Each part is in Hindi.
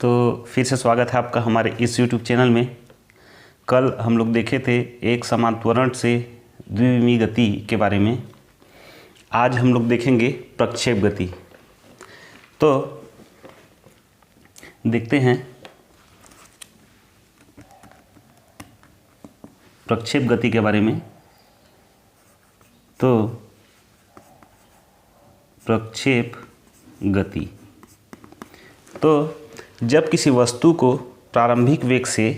तो फिर से स्वागत है आपका हमारे इस YouTube चैनल में। कल हम लोग देखे थे एक समान त्वरण से द्विविमीय गति के बारे में। आज हम लोग देखेंगे प्रक्षेप गति। तो देखते हैं प्रक्षेप गति के बारे में। तो प्रक्षेप गति तो जब किसी वस्तु को प्रारंभिक वेग से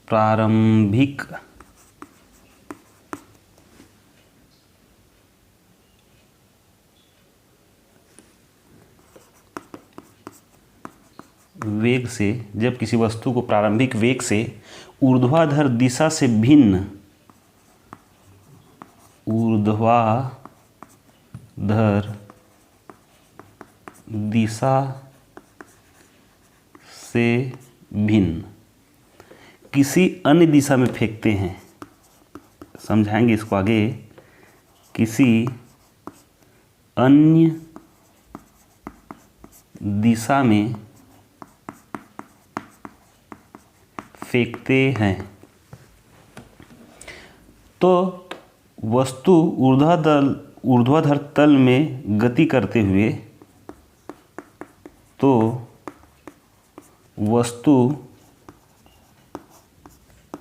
प्रारंभिक वेग से जब किसी वस्तु को प्रारंभिक वेग से ऊर्ध्वाधर दिशा से भिन्न किसी अन्य दिशा में फेंकते हैं। समझाएंगे इसको आगे। किसी अन्य दिशा में फेंकते हैं तो वस्तु ऊर्ध्वाधर तल में गति करते हुए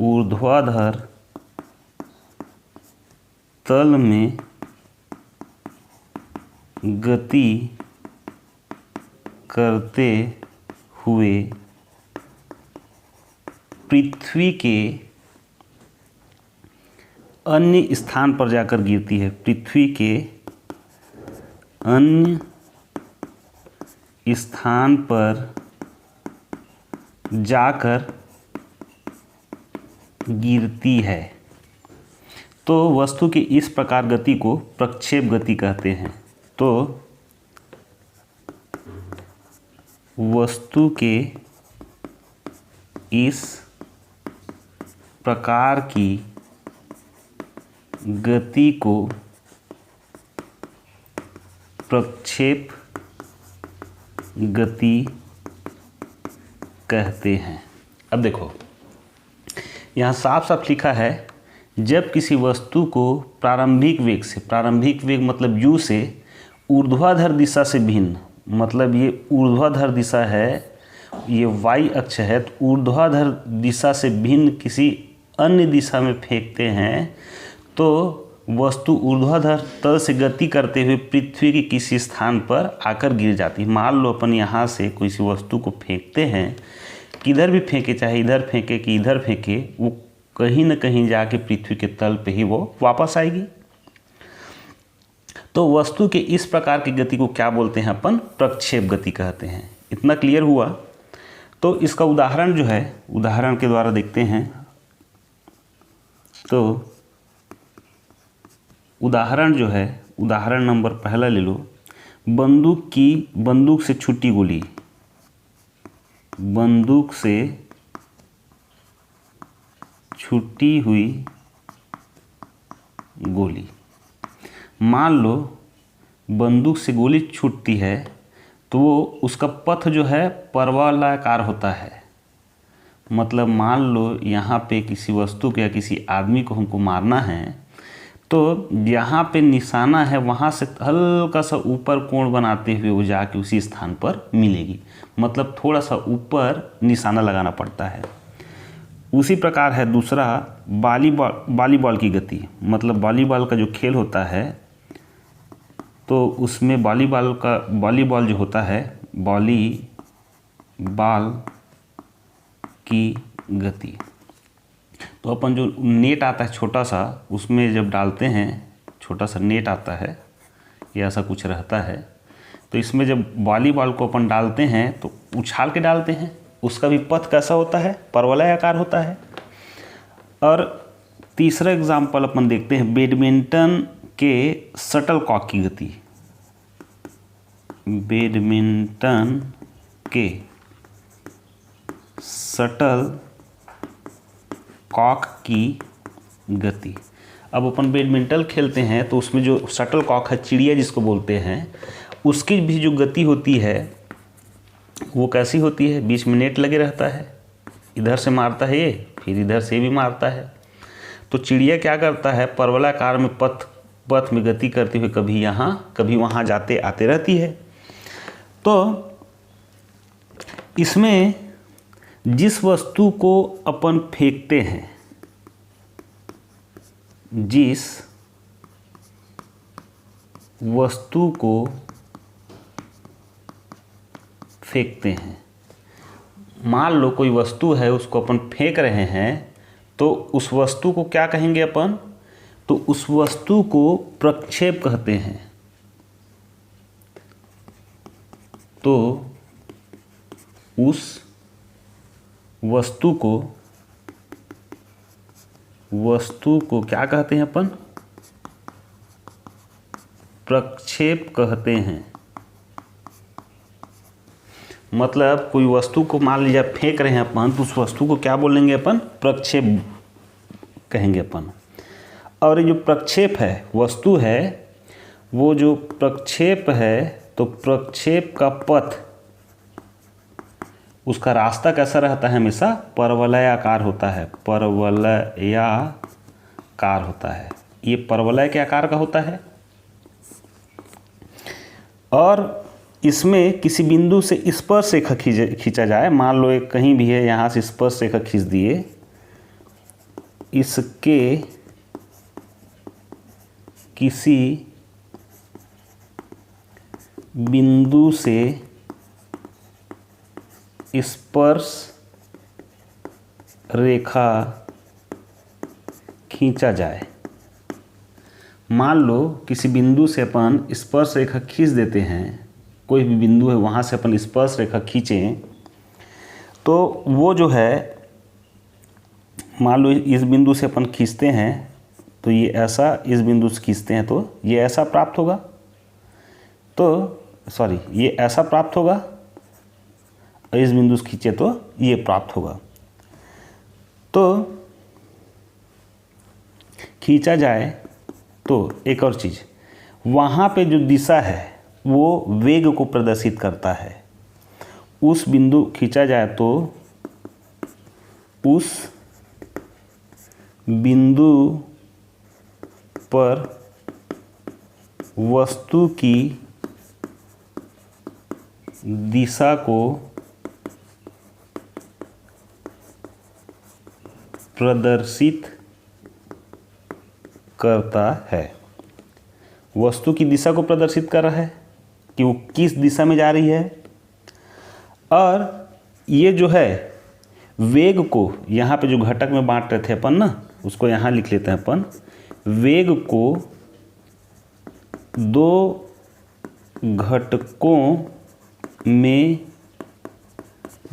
ऊर्ध्वाधर तल में गति करते हुए पृथ्वी के अन्य स्थान पर जाकर गिरती है। पृथ्वी के अन्य स्थान पर जाकर गिरती है तो वस्तु की इस प्रकार गति को प्रक्षेप गति कहते हैं। तो वस्तु के इस प्रकार की गति को प्रक्षेप गति कहते हैं। अब देखो यहाँ साफ साफ लिखा है, जब किसी वस्तु को प्रारंभिक वेग से, प्रारंभिक वेग मतलब u से ऊर्ध्वाधर दिशा से भिन्न, मतलब ये ऊर्ध्वाधर दिशा है, ये y अक्ष है, तो ऊर्ध्वाधर दिशा से भिन्न किसी अन्य दिशा में फेंकते हैं तो वस्तु ऊर्ध्वाधर तल से गति करते हुए पृथ्वी के किसी स्थान पर आकर गिर जाती है। मान लो अपन यहाँ से किसी वस्तु को फेंकते हैं, किधर भी फेंके, चाहे इधर फेंके कि इधर फेंके, वो कहीं न कहीं जाके पृथ्वी के तल पे ही वो वापस आएगी। तो वस्तु के इस प्रकार की गति को क्या बोलते हैं? अपन प्रक्षेप गति कहते हैं। इतना क्लियर हुआ? तो इसका उदाहरण जो है, उदाहरण के द्वारा देखते हैं। तो उदाहरण जो है, उदाहरण नंबर पहला ले लो। बंदूक से छूटी गोली, बंदूक से छूटी हुई गोली। मान लो बंदूक से गोली छूटती है तो वो उसका पथ जो है परवलयाकार होता है। मतलब मान लो यहाँ पे किसी वस्तु को या किसी आदमी को हमको मारना है तो यहाँ पे निशाना है, वहाँ से हल्का सा ऊपर कोण बनाते हुए वो जाके उसी स्थान पर मिलेगी। मतलब थोड़ा सा ऊपर निशाना लगाना पड़ता है। उसी प्रकार है दूसरा वॉलीबॉल की गति। मतलब वॉलीबॉल का जो खेल होता है तो उसमें वॉलीबॉल जो होता है, वॉलीबॉल की गति, तो अपन जो नेट आता है छोटा सा, उसमें जब डालते हैं, छोटा सा नेट आता है या ऐसा कुछ रहता है, तो इसमें जब वॉलीबॉल को अपन डालते हैं तो उछाल के डालते हैं। उसका भी पथ कैसा होता है? परवलयाकार होता है। और तीसरा एग्जाम्पल अपन देखते हैं बैडमिंटन के शटल कॉक की गति। बैडमिंटन के शटल कॉक की गति। अब अपन बैडमिंटन खेलते हैं तो उसमें जो शटल कॉक है, चिड़िया जिसको बोलते हैं, उसकी भी जो गति होती है वो कैसी होती है? बीच में नेट लगे रहता है, इधर से मारता है ये, फिर इधर से भी मारता है। तो चिड़िया क्या करता है? परवलाकार में पथ में गति करते हुए कभी यहाँ कभी वहाँ जाते आते रहती है। तो इसमें जिस वस्तु को अपन फेंकते हैं, जिस वस्तु को फेंकते हैं, मान लो कोई वस्तु है उसको अपन फेंक रहे हैं, तो उस वस्तु को क्या कहेंगे अपन? तो उस वस्तु को प्रक्षेप कहते हैं। तो उस वस्तु को क्या कहते हैं अपन? प्रक्षेप कहते हैं। मतलब कोई वस्तु को मान लीजिए फेंक रहे हैं अपन, तो उस वस्तु को क्या बोलेंगे अपन? प्रक्षेप कहेंगे अपन। और ये जो प्रक्षेप है, वस्तु है, वो जो प्रक्षेप है, तो प्रक्षेप का पथ, उसका रास्ता कैसा रहता है? हमेशा परवलयाकार होता है। परवलयाकार होता है। ये परवलय के आकार का होता है। और इसमें किसी बिंदु से स्पर्श रेखा खींचा जाए, मान लो एक कहीं भी है, यहाँ से स्पर्श रेखा खींच दिए, इसके किसी बिंदु से स्पर्श रेखा खींचा जाए। मान लो किसी बिंदु से अपन स्पर्श रेखा खींच देते हैं, कोई भी बिंदु है वहाँ से अपन स्पर्श रेखा खींचें, तो वो जो है, मान लो इस बिंदु से अपन खींचते हैं तो ये ऐसा, इस बिंदु से खींचते हैं तो ये ऐसा प्राप्त होगा, तो सॉरी ये ऐसा प्राप्त होगा, और इस बिंदु से खींचे तो ये प्राप्त होगा। तो खींचा जाए तो एक और चीज़, वहाँ पे जो दिशा है वो वेग को प्रदर्शित करता है। उस बिंदु खींचा जाए तो उस बिंदु पर वस्तु की दिशा को प्रदर्शित करता है। वस्तु की दिशा को प्रदर्शित कर रहा है कि वो किस दिशा में जा रही है। और ये जो है वेग को, यहाँ पे जो घटक में बांट रहे थे अपन ना, उसको यहाँ लिख लेते हैं अपन। वेग को दो घटकों में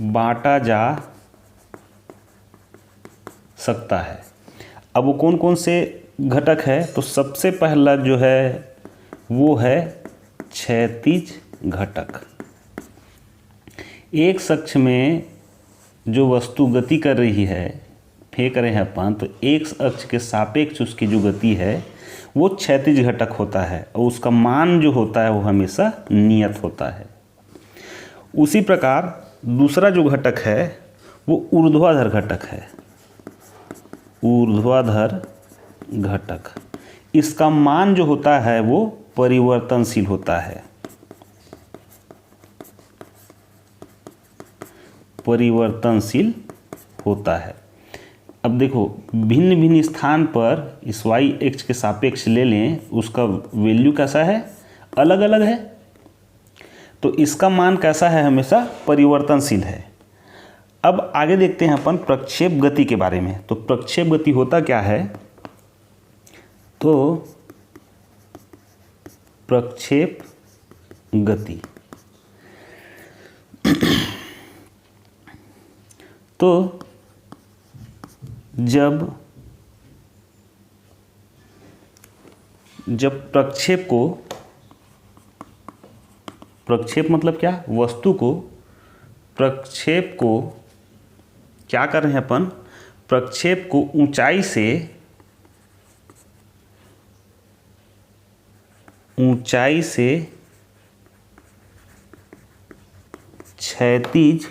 बांटा जा सकता है। अब वो कौन कौन से घटक है? तो सबसे पहला जो है वो है क्षैतिज घटक। एक कक्ष में जो वस्तु गति कर रही है, फेंक रहे हैं अपन, तो एक अक्ष के सापेक्ष उसकी जो गति है वो क्षैतिज घटक होता है, और उसका मान जो होता है वो हमेशा नियत होता है। उसी प्रकार दूसरा जो घटक है वो ऊर्ध्वाधर घटक है। ऊर्ध्वाधर घटक, इसका मान जो होता है वो परिवर्तनशील होता है। परिवर्तनशील होता है। अब देखो भिन्न भिन्न स्थान पर इस y अक्ष के सापेक्ष ले लें, उसका वैल्यू कैसा है? अलग अलग है। तो इसका मान कैसा है? हमेशा परिवर्तनशील है। अब आगे देखते हैं अपन प्रक्षेप गति के बारे में। तो प्रक्षेप गति होता क्या है? तो प्रक्षेप गति तो जब प्रक्षेप मतलब क्या? वस्तु को प्रक्षेप को क्या कर रहे हैं अपन, प्रक्षेप को ऊंचाई से क्षैतिज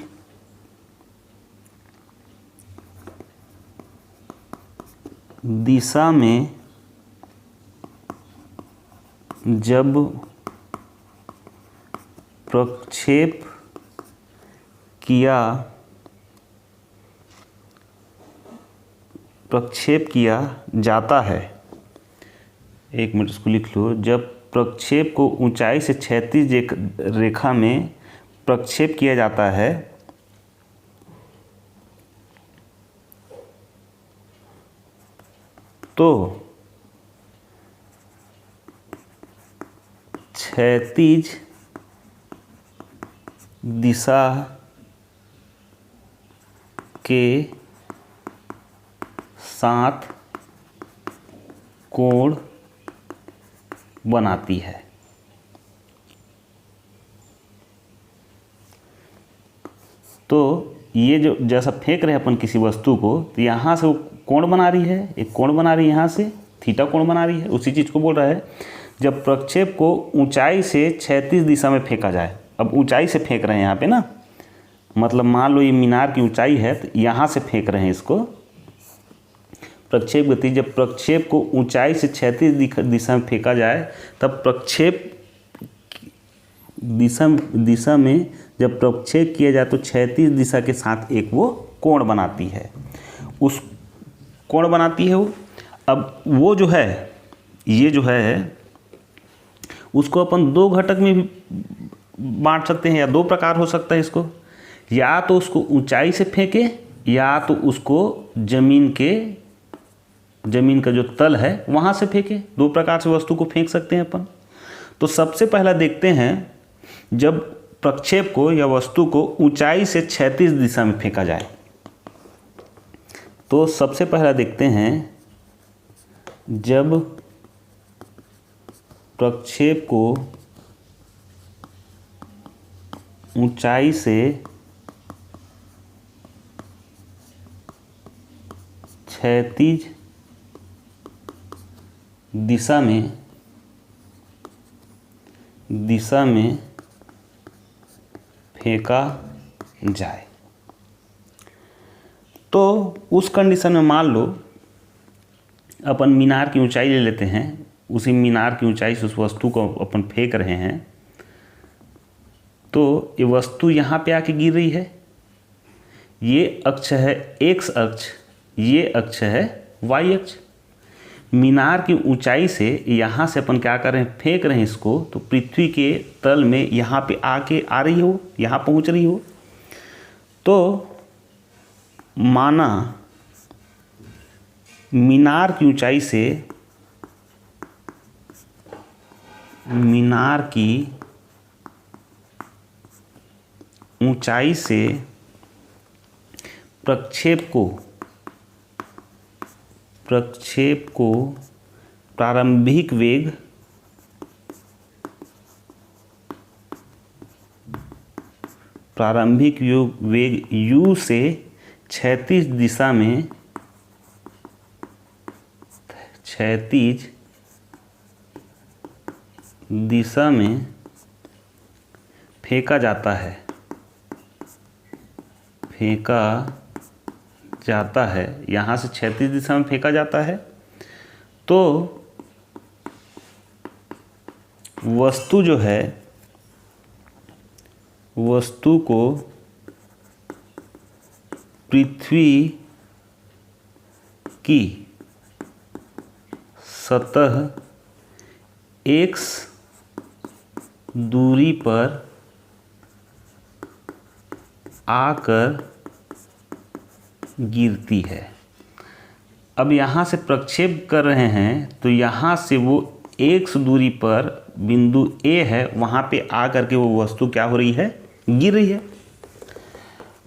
दिशा में जब प्रक्षेप किया जाता है, एक मिनट इसको लिख लो, जब प्रक्षेप को ऊंचाई से क्षैतिज रेखा में प्रक्षेप किया जाता है तो क्षैतिज दिशा के साथ कोण बनाती है। तो ये जो जैसा फेंक रहे हैं अपन किसी वस्तु को, तो यहाँ से वो कोण बना रही है, एक कोण बना रही है, यहाँ से थीटा कोण बना रही है, उसी चीज़ को बोल रहा है जब प्रक्षेप को ऊंचाई से क्षैतिज दिशा में फेंका जाए। अब ऊंचाई से फेंक रहे हैं यहाँ पे ना, मतलब मान लो ये मीनार की ऊंचाई है तो यहाँ से फेंक रहे हैं इसको। प्रक्षेप गति, जब प्रक्षेप को ऊंचाई से क्षैतिज दिशा में फेंका जाए तब प्रक्षेप दिशा में जब प्रक्षेप किया जाए तो क्षैतिज दिशा के साथ एक वो कोण बनाती है, उस कोण बनाती है वो। अब वो जो है, ये जो है उसको अपन दो घटक में भी बांट सकते हैं, या दो प्रकार हो सकता है इसको, या तो उसको ऊंचाई से फेंके या तो उसको जमीन का जो तल है वहाँ से फेंके। दो प्रकार से वस्तु को फेंक सकते हैं अपन। तो सबसे पहला देखते हैं जब प्रक्षेप को या वस्तु को ऊंचाई से क्षैतिज दिशा में फेंका जाए। तो सबसे पहला देखते हैं जब प्रक्षेप को ऊंचाई से क्षैतिज दिशा में फेंका जाए। तो उस कंडीशन में मान लो अपन मीनार की ऊंचाई ले लेते हैं, उसी मीनार की ऊंचाई से उस वस्तु को अपन फेंक रहे हैं, तो ये वस्तु यहाँ पे आके गिर रही है। ये अक्ष है एक्स अक्ष, ये अक्ष है वाई अक्ष। मीनार की ऊंचाई से यहाँ से अपन क्या कर रहे हैं, फेंक रहे हैं इसको, तो पृथ्वी के तल में यहाँ पे आके आ रही हो, यहाँ पहुँच रही हो। तो माना मीनार की ऊंचाई से प्रक्षेप को प्रारंभिक वेग u से क्षैतिज दिशा में फेंका जाता है, यहाँ से क्षैतिज दिशा में फेंका जाता है। तो वस्तु जो है, वस्तु को पृथ्वी की सतह x दूरी पर आकर गिरती है। अब यहाँ से प्रक्षेप कर रहे हैं तो यहाँ से वो x दूरी पर बिंदु A है, वहाँ पे आ करके वो वस्तु क्या हो रही है, गिर रही है।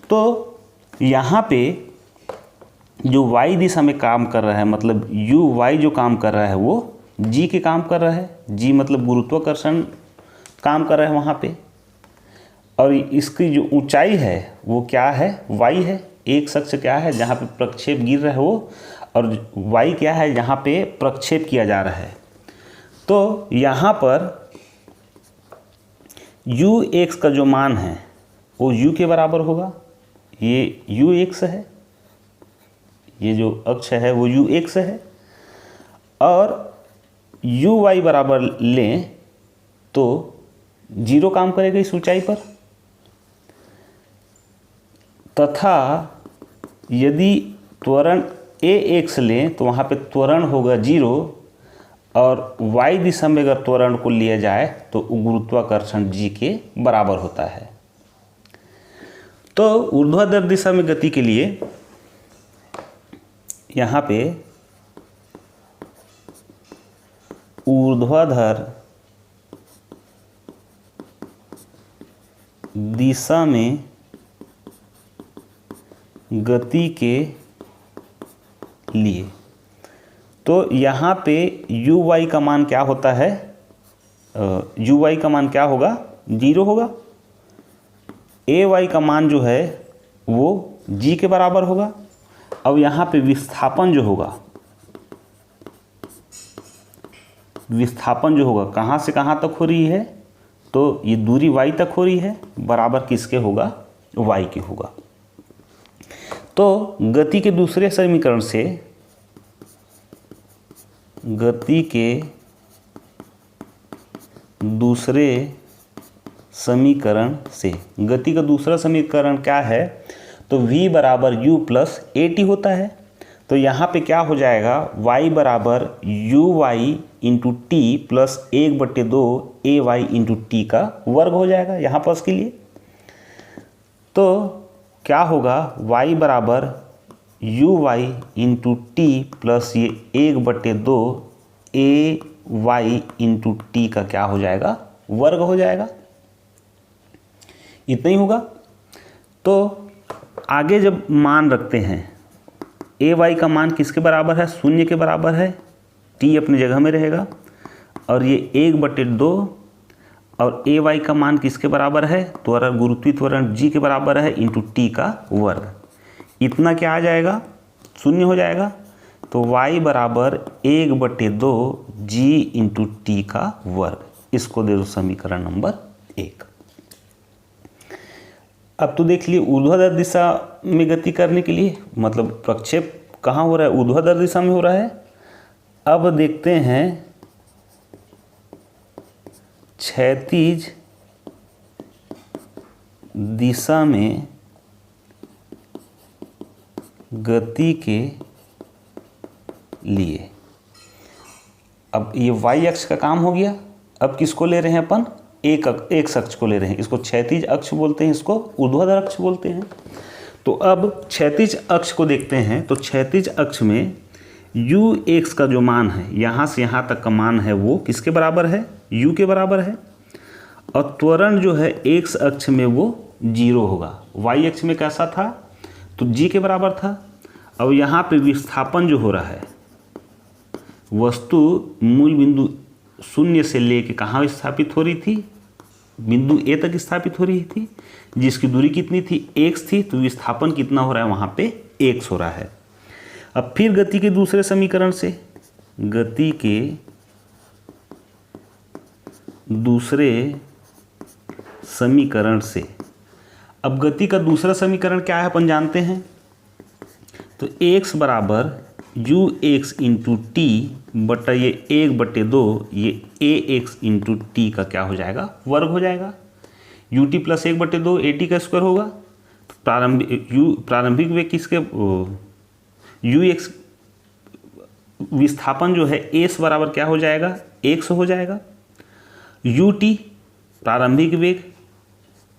तो यहाँ पे जो y दिशा में काम कर रहा है, मतलब y जो काम कर रहा है वो g के काम कर रहा है। g मतलब गुरुत्वाकर्षण काम कर रहा है वहाँ पे। और इसकी जो ऊंचाई है वो क्या है, y है। एक अक्ष क्या है जहाँ पे प्रक्षेप गिर रहा है वो, और y क्या है जहाँ पे प्रक्षेप किया जा रहा है। तो यहाँ पर ux का जो मान है वो u के बराबर होगा। ये ux है, ये जो अक्ष है वो ux है, और uy बराबर लें तो 0 काम करेगा इस ऊंचाई पर, तथा यदि त्वरण ax लें तो वहाँ पे त्वरण होगा 0, और y दिशा में अगर त्वरण को लिया जाए तो गुरुत्वाकर्षण g के बराबर होता है। तो ऊर्ध्वाधर दिशा में गति के लिए यहाँ पे ऊर्ध्वाधर दिशा में गति के लिए तो यहाँ पे uy का मान क्या होता है, uy का मान क्या होगा, 0 होगा। ay का मान जो है वो g के बराबर होगा। अब यहाँ पे विस्थापन जो होगा, विस्थापन जो होगा कहाँ से कहाँ तक हो रही है, तो ये दूरी y तक हो रही है, बराबर किसके होगा, y के होगा। तो गति के दूसरे समीकरण से, गति के दूसरे समीकरण से, गति का दूसरा समीकरण क्या है, तो v बराबर u प्लस at होता है। तो यहाँ पे क्या हो जाएगा, y बराबर uy into t plus 1/2 ay into T का वर्ग हो जाएगा यहाँ पर के लिए। तो क्या होगा, y बराबर uy इंटू टी प्लस ये 1/2 ay इंटू टी का क्या हो जाएगा, वर्ग हो जाएगा। इतना ही होगा। तो आगे जब मान रखते हैं, ay का मान किसके बराबर है, 0 के बराबर है, t अपनी जगह में रहेगा, और ये 1/2, और ay का मान किसके बराबर है, त्वरण गुरुत्वीय त्वरण g के बराबर है इंटू टी का वर्ग। इतना क्या आ जाएगा, 0 हो जाएगा। तो y बराबर 1/2 g इंटू टी का वर्ग। इसको दे दो समीकरण नंबर 1। अब तो देख लिए ऊर्ध्वाधर दिशा में गति करने के लिए, मतलब प्रक्षेप कहाँ हो रहा है, ऊर्ध्वाधर दिशा में हो रहा है। अब देखते हैं क्षैतिज दिशा में गति के लिए। अब ये y अक्ष का काम हो गया। अब किसको ले रहे हैं अपन, एक अक्ष को ले रहे हैं। इसको क्षैतिज अक्ष बोलते हैं, इसको ऊर्ध्वाधर अक्ष बोलते हैं। तो अब क्षैतिज अक्ष को देखते हैं। तो क्षैतिज अक्ष में ux का जो मान है, यहाँ से यहाँ तक का मान है, वो किसके बराबर है, u के बराबर है। और त्वरण जो है x अक्ष में वो 0 होगा। y अक्ष में कैसा था, तो g के बराबर था। अब यहाँ पे विस्थापन जो हो रहा है, वस्तु मूल बिंदु 0 से लेके कहाँ स्थापित हो रही थी, बिंदु A तक स्थापित हो रही थी, जिसकी दूरी कितनी थी, x थी। तो विस्थापन कितना हो रहा है, वहाँ पे x हो रहा है। अब फिर गति के दूसरे समीकरण से, गति के दूसरे समीकरण से, अब गति का दूसरा समीकरण क्या है अपन जानते हैं। तो x बराबर ux इंटू टी बटा ये 1/2 ये ax इंटू टी का क्या हो जाएगा, वर्ग हो जाएगा। ut प्लस 1/2 at का स्क्वायर होगा। प्रारंभिक वेग किसके, ux विस्थापन जो है s बराबर क्या हो जाएगा, x हो जाएगा। ut प्रारंभिक वेग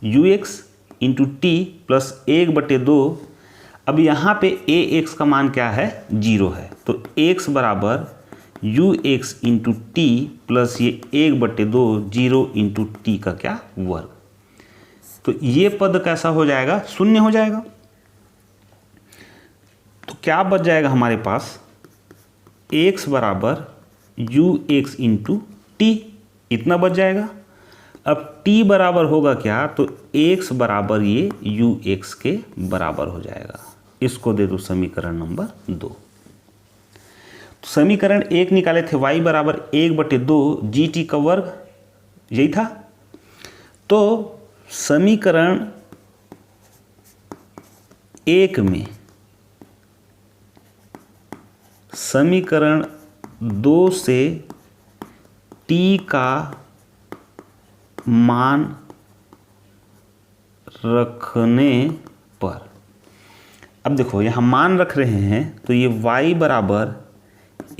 ux इंटू टी प्लस 1/2। अब यहाँ पे ax का मान क्या है, 0 है। तो x बराबर ux इंटू टी प्लस ये 1/2 0 इंटू टी का क्या, वर्ग। तो ये पद कैसा हो जाएगा, 0 हो जाएगा। तो क्या बच जाएगा हमारे पास, x बराबर ux इंटू टी, इतना बच जाएगा। अब t बराबर होगा क्या, तो x बराबर ये ux के बराबर हो जाएगा। इसको दे दो समीकरण नंबर 2। तो समीकरण 1 निकाले थे y बराबर 1/2 GT का वर्ग, यही था। तो समीकरण 1 में समीकरण 2 से t का मान रखने पर, अब देखो यहाँ मान रख रहे हैं तो ये y बराबर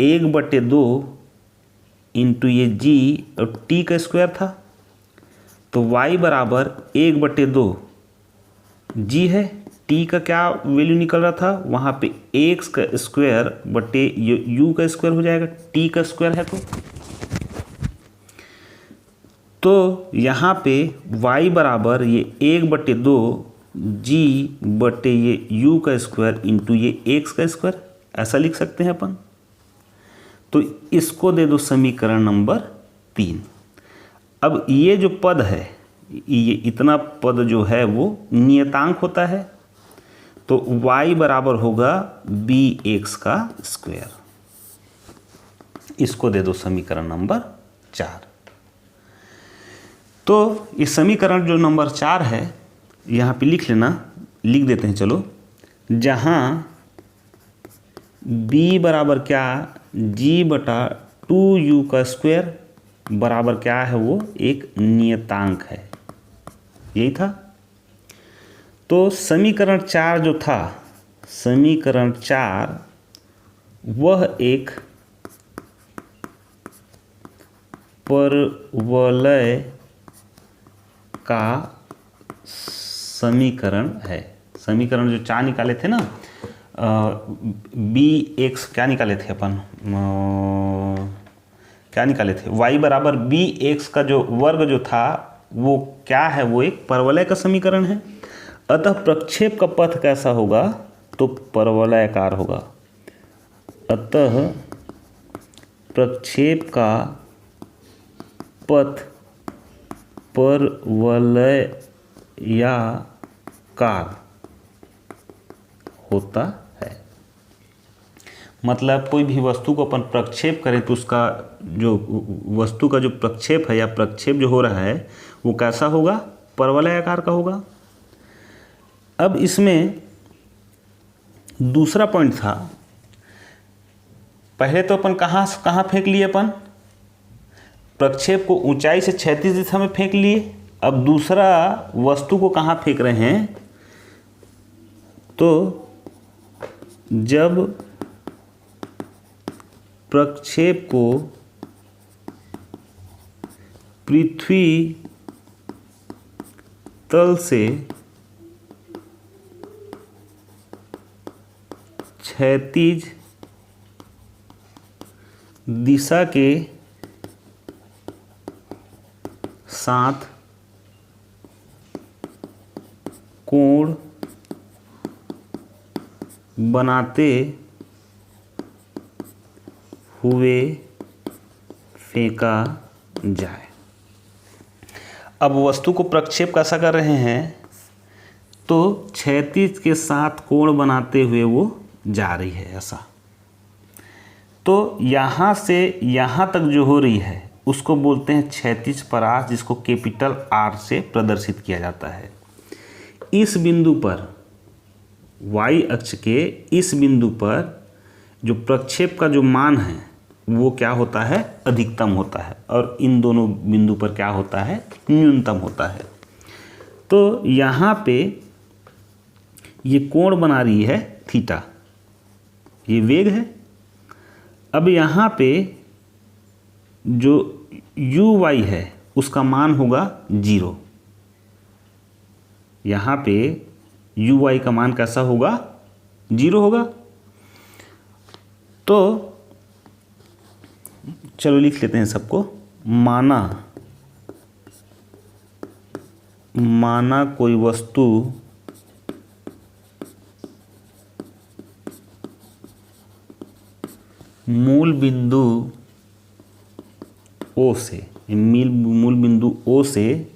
1/2 इंटू ये g और t का स्क्वायर था, तो y बराबर 1/2 g है, t का क्या वैल्यू निकल रहा था वहाँ पे x का स्क्वायर बटे u का स्क्वायर हो जाएगा, t का स्क्वायर है। तो यहाँ पे y बराबर ये 1/2 g बटे ये u का स्क्वायर इंटू ये x का स्क्वायर, ऐसा लिख सकते हैं अपन। तो इसको दे दो समीकरण नंबर 3। अब ये जो पद है, ये इतना पद जो है वो नियतांक होता है, तो y बराबर होगा bx का स्क्वायर। इसको दे दो समीकरण नंबर 4। तो इस समीकरण जो नंबर 4 है यहाँ पे लिख लेना, लिख देते हैं चलो, जहाँ b बराबर क्या, g/2u का स्क्वायर बराबर क्या है, वो एक नियतांक है, यही था। तो समीकरण 4 जो था, समीकरण 4 वह एक परवलय का समीकरण है। समीकरण जो 4 निकाले थे ना, bx क्या निकाले थे अपन, क्या निकाले थे, y बराबर bx का जो वर्ग जो था वो क्या है, वो एक परवलय का समीकरण है। अतः प्रक्षेप का पथ कैसा होगा, तो परवलयाकार होगा। अतः प्रक्षेप का पथ परवलयाकार होता है। मतलब कोई भी वस्तु को अपन प्रक्षेप करें तो उसका जो वस्तु का जो प्रक्षेप है या प्रक्षेप जो हो रहा है वो कैसा होगा, परवलयाकार का होगा। अब इसमें दूसरा पॉइंट था, पहले तो अपन कहाँ फेंक लिए, अपन प्रक्षेप को ऊंचाई से क्षैतिज दिशा में फेंक लिए। अब दूसरा वस्तु को कहाँ फेंक रहे हैं, तो जब प्रक्षेप को पृथ्वी तल से क्षैतिज दिशा के साथ कोण बनाते हुए फेंका जाए। अब वस्तु को प्रक्षेप कैसा कर रहे हैं, तो क्षैतिज के साथ कोण बनाते हुए वो जा रही है ऐसा। तो यहाँ से यहाँ तक जो हो रही है उसको बोलते हैं क्षैतिज परास, जिसको कैपिटल R से प्रदर्शित किया जाता है। इस बिंदु पर y अक्ष के इस बिंदु पर जो प्रक्षेप का जो मान है वो क्या होता है, अधिकतम होता है, और इन दोनों बिंदु पर क्या होता है, न्यूनतम होता है। तो यहाँ पे ये कोण बना रही है थीटा, ये वेग है। अब यहाँ पे जो uy है उसका मान होगा 0। यहाँ पे uy का मान कैसा होगा, 0 होगा। तो चलो लिख लेते हैं सबको। माना कोई वस्तु मूल बिंदु O से, मूल बिंदु O से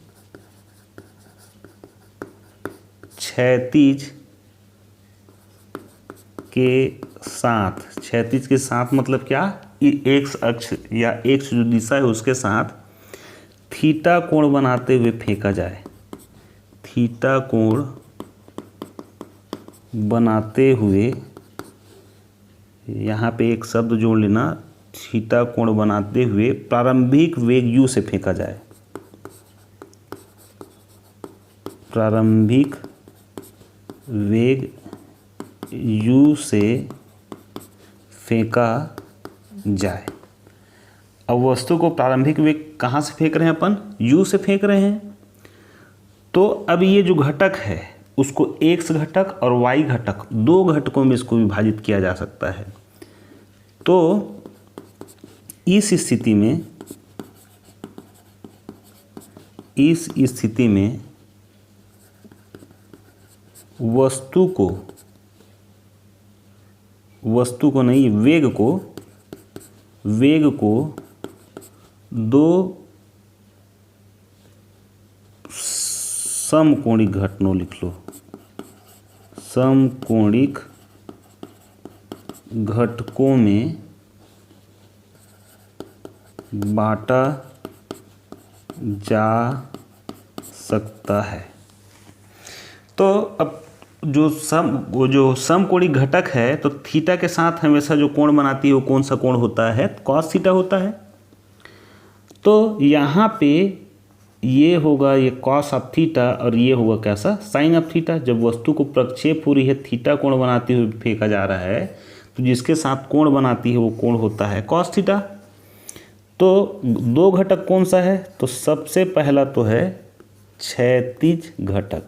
क्षैतिज के साथ मतलब क्या, एक्स अक्ष या एक्स जो दिशा है उसके साथ थीटा कोण बनाते हुए फेंका जाए। थीटा कोण बनाते हुए, यहाँ पे एक शब्द जोड़ लेना, थीटा कोण बनाते हुए प्रारंभिक वेग u से फेंका जाए। प्रारंभिक वेग u से फेंका जाए। अब वस्तु को प्रारंभिक वेग कहाँ से फेंक रहे हैं अपन, u से फेंक रहे हैं। तो अब ये जो घटक है उसको x घटक और y घटक, दो घटकों में इसको विभाजित किया जा सकता है। तो इस स्थिति में वस्तु को नहीं, वेग को दो समकोणिक घटकों, लिख लो, समकोणिक घटकों में बांटा जा सकता है। तो अब जो समकोणिक घटक है, तो थीटा के साथ हमेशा जो कोण बनाती है वो कौन सा कोण होता है, कॉस थीटा होता है। तो यहाँ पे ये होगा ये कॉस ऑफ थीटा और ये होगा कैसा, साइन ऑफ थीटा। जब वस्तु को प्रक्षेप हो रही है, थीटा कोण बनाते हुए फेंका जा रहा है, तो जिसके साथ कोण बनाती है वो कोण होता है कॉस थीटा। तो दो घटक कौन सा है, तो सबसे पहला तो है क्षैतिज घटक।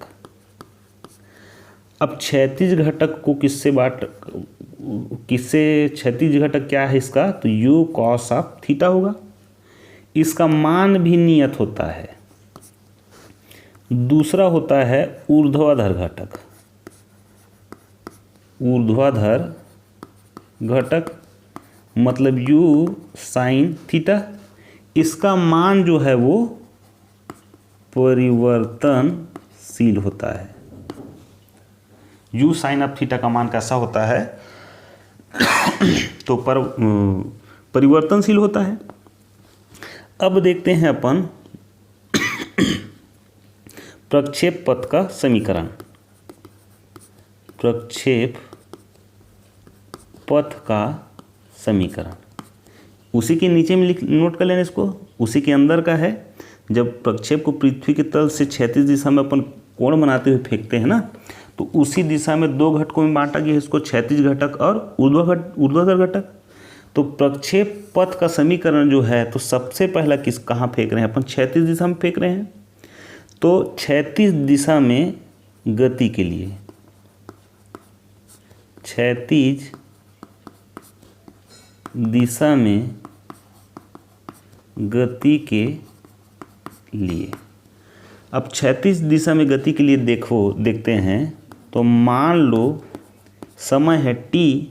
अब क्षैतिज घटक को क्षैतिज घटक क्या है इसका, तो u cos ऑफ थीटा होगा। इसका मान भी नियत होता है। दूसरा होता है ऊर्ध्वाधर घटक। ऊर्ध्वाधर घटक मतलब u sin थीटा। इसका मान जो है वो परिवर्तनशील होता है। u sin ऑफ थीटा का मान कैसा होता है, तो परिवर्तनशील होता है। अब देखते हैं अपन प्रक्षेप पथ का समीकरण। प्रक्षेप पथ का समीकरण उसी के नीचे में नोट कर लेना इसको, उसी के अंदर का है। जब प्रक्षेप को पृथ्वी के तल से क्षैतिज दिशा में अपन कोण बनाते हुए फेंकते हैं ना, तो उसी दिशा में दो घटकों में बांटा गया है, इसको क्षैतिज घटक और ऊर्ध्वाधर घटक। तो प्रक्षेप पथ का समीकरण जो है, तो सबसे पहला कहाँ फेंक रहे हैं अपन, क्षैतिज दिशा में फेंक रहे हैं। तो क्षैतिज दिशा में गति के लिए, क्षैतिज दिशा में गति के लिए, अब क्षैतिज दिशा में गति के लिए देखते हैं। तो मान लो समय है t,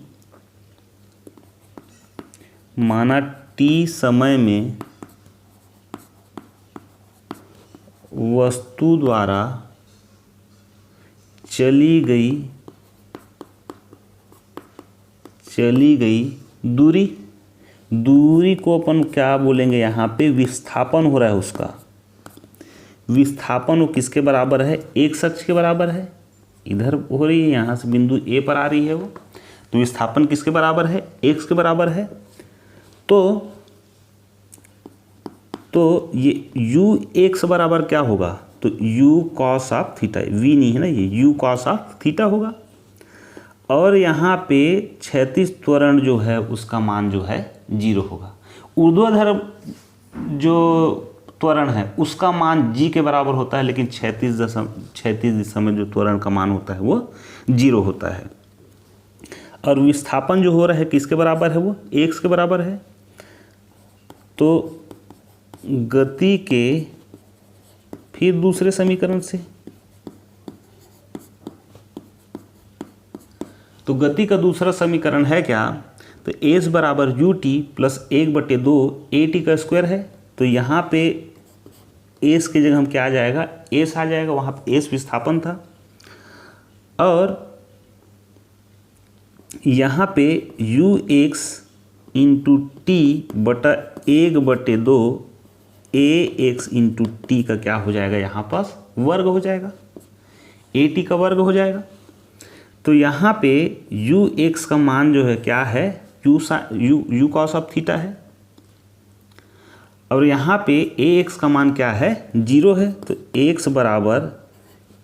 माना t समय में वस्तु द्वारा चली गई दूरी को अपन क्या बोलेंगे, यहाँ पे विस्थापन हो रहा है उसका। विस्थापन वो किसके बराबर है, एक अक्ष के बराबर है। इधर हो रही है, यहाँ से बिंदु ए पर आ रही है वो, तो विस्थापन किसके बराबर है, x के बराबर है। तो ये u x बराबर क्या होगा, तो u cos of theta, v नहीं है ना, ये u cos ऑफ थीटा होगा। और यहाँ पे क्षैतिज त्वरण जो है उसका मान जो है 0 होगा। ऊर्ध्वाधर जो त्वरण है उसका मान g के बराबर होता है, लेकिन क्षैतिज दिशा में जो त्वरण का मान होता है वो 0 होता है। और विस्थापन जो हो रहा है किसके बराबर है, वो x के बराबर है। तो गति के फिर दूसरे समीकरण से, तो गति का दूसरा समीकरण है क्या, तो s बराबर ut प्लस 1/2 at का स्क्वायर है। तो यहाँ पे एस की जगह हम क्या आ जाएगा, एस आ जाएगा, वहाँ पे एस विस्थापन था। और यहाँ पे यू एक्स इंटू टी बटा 1/2 ए एक्स इंटू टी का क्या हो जाएगा, यहाँ पास वर्ग हो जाएगा, ए टी का वर्ग हो जाएगा। तो यहाँ पे यू एक्स का मान जो है क्या है, यू कॉस ऑफ थीटा है, और यहाँ पे ए एक्स का मान क्या है, 0 है। तो एक्स बराबर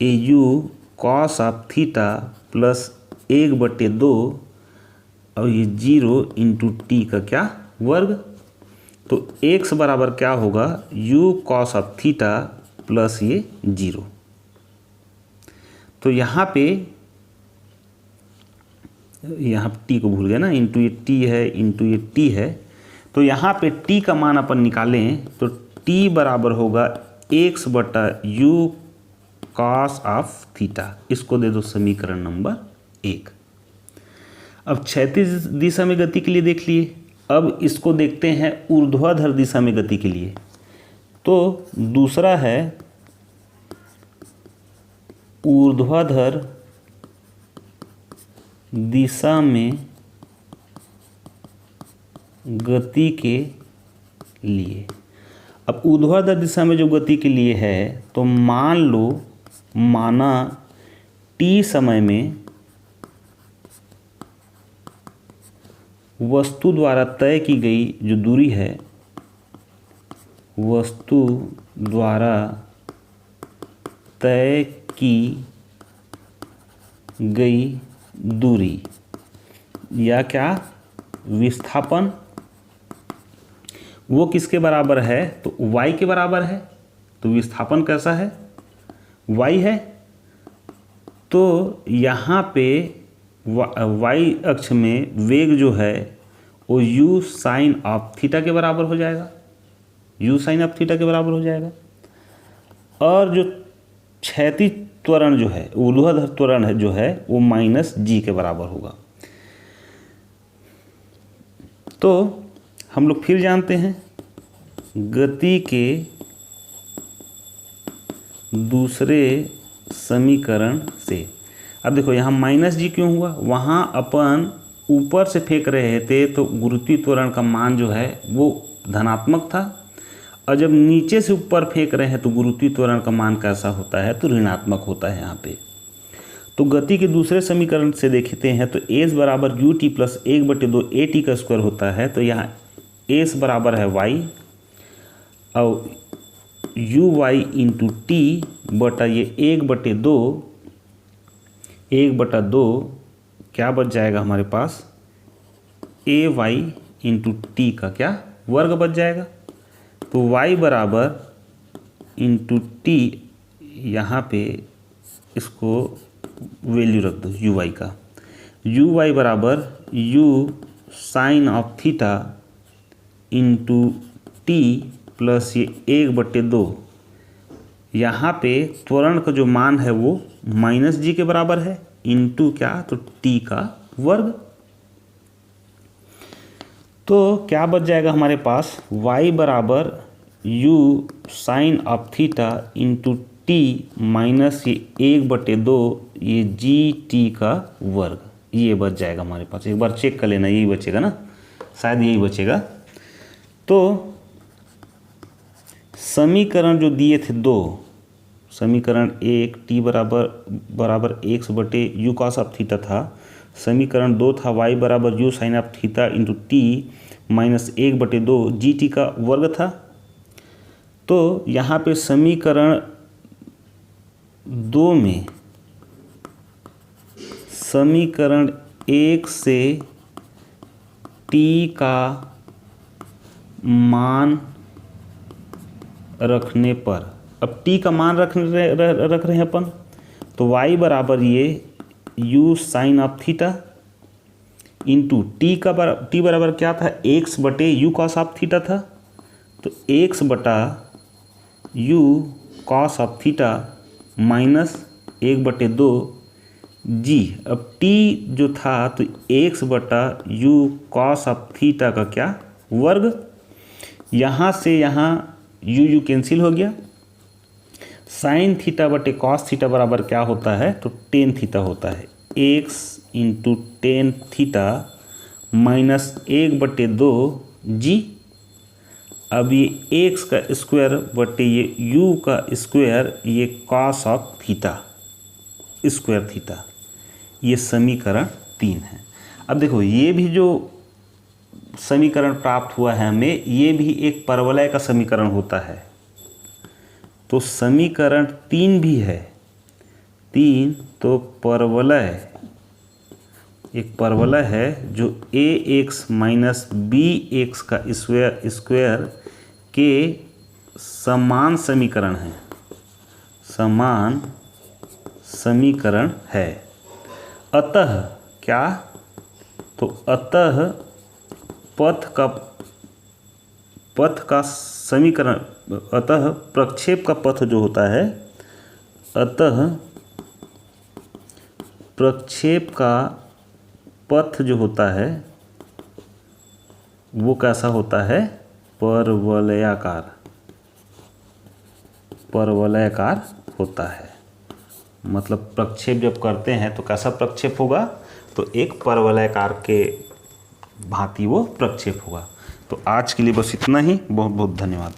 a u cos of theta plus 1/2 और ये 0 इंटू टी का क्या वर्ग। तो x बराबर क्या होगा, u cos of theta plus ये 0। तो यहाँ पे t को भूल गए ना, इंटू ये t है, इंटू ये t है। तो यहाँ पे t का मान अपन निकालें तो t बराबर होगा x बटा u कॉस ऑफ थीटा। इसको दे दो समीकरण नंबर 1। अब क्षैतिज दिशा में गति के लिए देख लिए। अब इसको देखते हैं ऊर्ध्वाधर दिशा में गति के लिए। तो दूसरा है ऊर्ध्वाधर दिशा में गति के लिए। अब ऊर्ध्वाधर दिशा में जो गति के लिए है, तो मान लो माना t समय में वस्तु द्वारा तय की गई जो दूरी है, वस्तु द्वारा तय की गई दूरी या क्या विस्थापन, वो किसके बराबर है, तो y के बराबर है। तो विस्थापन कैसा है, y है। तो यहाँ पे y अक्ष में वेग जो है वो u साइन ऑफ थीटा के बराबर हो जाएगा, u साइन ऑफ थीटा के बराबर हो जाएगा। और जो क्षैतिज त्वरण जो है, ऊर्ध्वाधर त्वरण है जो है, वो माइनस जी के बराबर होगा। तो हम लोग फिर जानते हैं गति के दूसरे समीकरण से। अब देखो यहाँ माइनस जी क्यों हुआ, वहाँ अपन ऊपर से फेंक रहे थे तो गुरुत्वीय त्वरण का मान जो है वो धनात्मक था, और जब नीचे से ऊपर फेंक रहे हैं तो गुरुत्वीय त्वरण का मान कैसा होता है, तो ऋणात्मक होता है यहाँ पे। तो गति के दूसरे समीकरण से देखते हैं तो एस बराबर U T plus 1/2 A T का स्क्वायर होता है। तो यहाँ एस बराबर है वाई और यू वाई इंटू टी बटा ये 1/2 क्या बच जाएगा हमारे पास, ए वाई इंटू टी का क्या वर्ग बच जाएगा। तो y बराबर इंटू टी, यहाँ पे इसको वैल्यू रख दो यू वाई का, यू वाई बराबर u sine of theta into t plus ये 1/2। यहाँ पे त्वरण का जो मान है वो माइनस जी के बराबर है, इंटू क्या, तो टी का वर्ग। तो क्या बच जाएगा हमारे पास, y बराबर u sine of theta into t minus ये 1/2 ये जी टी का वर्ग, ये बच जाएगा हमारे पास। एक बार चेक कर लेना, यही बचेगा ना, शायद यही बचेगा। तो समीकरण जो दिए थे दो, समीकरण 1 टी बराबर एक्स बटे यू कॉस ऑफ थीटा था, समीकरण 2 था y बराबर u sine of theta into t minus 1/2 g t का वर्ग था। तो यहाँ पे समीकरण 2 में समीकरण 1 से t का मान रखने पर, अब t का मान रख रहे हैं अपन, तो y बराबर ये u sine of theta into t बराबर क्या था, x बटे यू कॉस ऑफ थीटा था। तो x बटा you cos of theta minus 1/2 जी। अब t जो था तो x बटा यू कॉस ऑफ थीटा का क्या वर्ग। यहाँ से यहाँ यू कैंसिल हो गया। साइन थीटा बटे कॉस थीटा बराबर क्या होता है, तो टेन थीटा होता है। X into tan theta minus 1/2 जी। अब ये एक्स का स्क्वायर बटे ये यू का स्क्वायर, ये cos of theta square theta, ये समीकरण 3 है। अब देखो ये भी जो समीकरण प्राप्त हुआ है हमें, ये भी एक परवलय का समीकरण होता है। तो समीकरण 3 भी है, 3 तो परवलय, एक परवलय है जो ए एक्स माइनस बी एक्स का स्क्वायर के समान समीकरण है, समान समीकरण है। अतः क्या, तो अतः पथ का समीकरण, अतः प्रक्षेप का पथ जो होता है, अतः प्रक्षेप का पथ जो होता है वो कैसा होता है, परवलयाकार, परवलयाकार होता है। मतलब प्रक्षेप जब करते हैं तो कैसा प्रक्षेप होगा, तो एक परवलयाकार के भांति वो प्रक्षेप होगा। तो आज के लिए बस इतना ही। बहुत बहुत धन्यवाद।